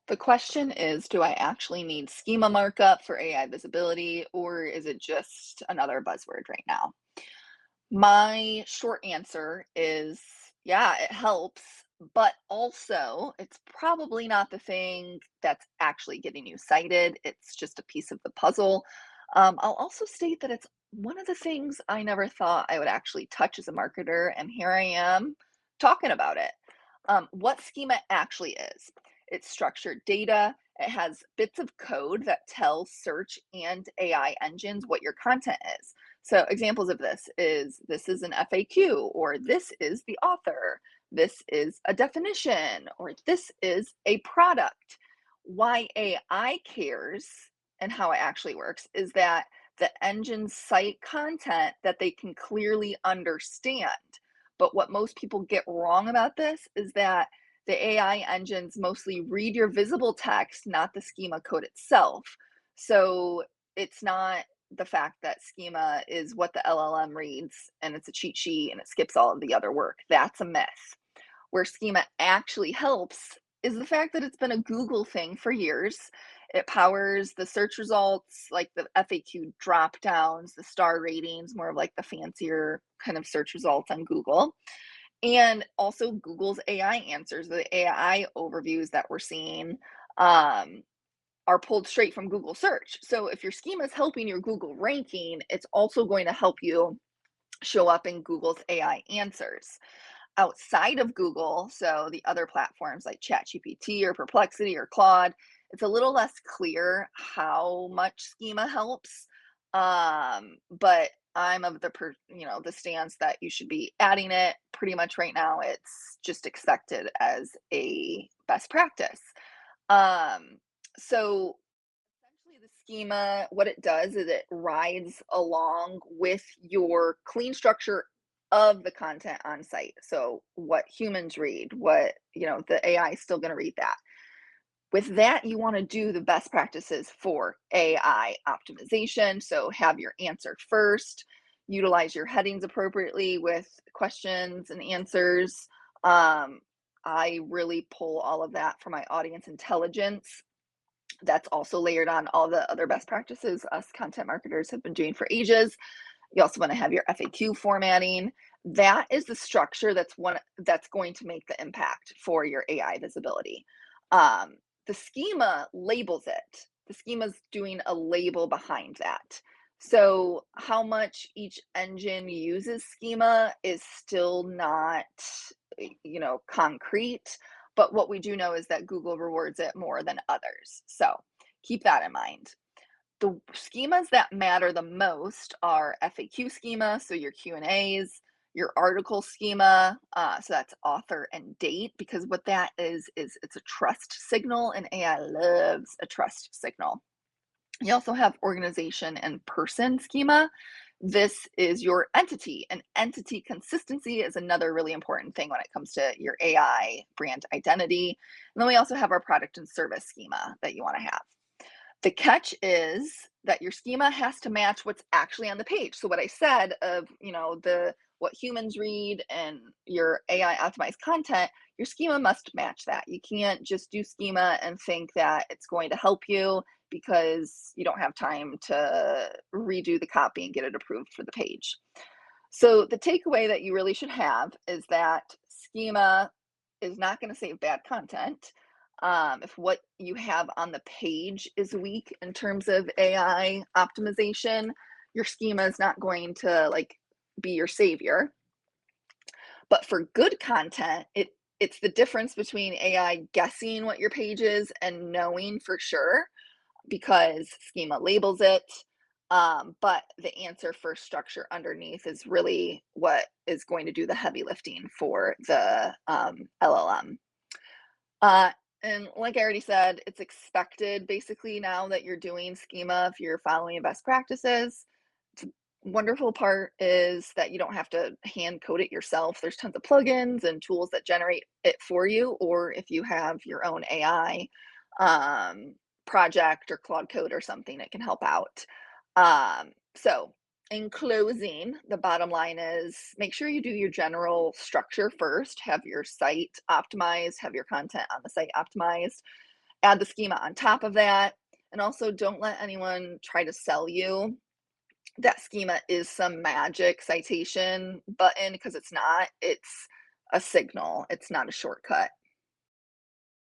The question is, do I actually need schema markup for AI visibility, or is it just another buzzword right now? My short answer is, yeah, it helps, but also it's probably not the thing that's actually getting you cited. It's just a piece of the puzzle. I'll also state that it's one of the things I never thought I would actually touch as a marketer, and here I am talking about it. What schema actually is, it's structured data. It has bits of code that tell search and AI engines what your content is. So examples of this is an FAQ, or this is the author, this is a definition, or this is a product. Why AI cares and how it actually works is that the engines cite content that they can clearly understand. But what most people get wrong about this is that the AI engines mostly read your visible text, not the schema code itself. So it's not the fact that schema is what the LLM reads and it's a cheat sheet and it skips all of the other work. That's a myth. Where schema actually helps is the fact that it's been a Google thing for years. It powers the search results, like the FAQ drop downs, the star ratings, more of like the fancier kind of search results on Google. And also Google's AI answers, the AI overviews that we're seeing um, are pulled straight from Google search. So if your schema is helping your Google ranking, it's also going to help you show up in Google's AI answers. Outside of Google, so the other platforms like ChatGPT or Perplexity or Claude, it's a little less clear how much schema helps. But I'm of the stance that you should be adding it pretty much right now. It's just expected as a best practice. Um, so essentially the schema, what it does is it rides along with your clean structure of the content on site. So what humans read, the AI is still going to read that. With that, you want to do the best practices for AI optimization. So have your answer first, utilize your headings appropriately with questions and answers. Um, I really pull all of that from my audience intelligence. That's also layered on all the other best practices us content marketers have been doing for ages. You also want to have your FAQ formatting. That is the structure that's going to make the impact for your AI visibility. The schema labels it. The schema is doing a label behind that. So how much each engine uses schema is still not, concrete. But what we do know is that Google rewards it more than others. So keep that in mind. The schemas that matter the most are FAQ schema, so your Q&As, your article schema, so that's author and date, because what that is it's a trust signal, and AI loves a trust signal. You also have organization and person schema. This is your entity, and entity consistency is another really important thing when it comes to your AI brand identity. And then we also have our product and service schema that you want to have. The catch is that your schema has to match what's actually on the page. So what I said of, the what humans read and your AI optimized content, your schema must match that. You can't just do schema and think that it's going to help you because you don't have time to redo the copy and get it approved for the page. So the takeaway that you really should have is that schema is not going to save bad content. If what you have on the page is weak in terms of AI optimization, your schema is not going to be your savior. But for good content, it's the difference between AI guessing what your page is and knowing for sure because schema labels it. But the answer for structure underneath is really what is going to do the heavy lifting for the LLM. Uh, and like I already said, it's expected basically now that you're doing schema if you're following best practices. The wonderful part is that you don't have to hand code it yourself. There's tons of plugins and tools that generate it for you, or if you have your own AI project or Claude Code or something, it can help out. So in closing, the bottom line is make sure you do your general structure first, have your site optimized, have your content on the site optimized, add the schema on top of that. And also, don't let anyone try to sell you that schema is some magic citation button, because it's not. It's a signal, it's not a shortcut.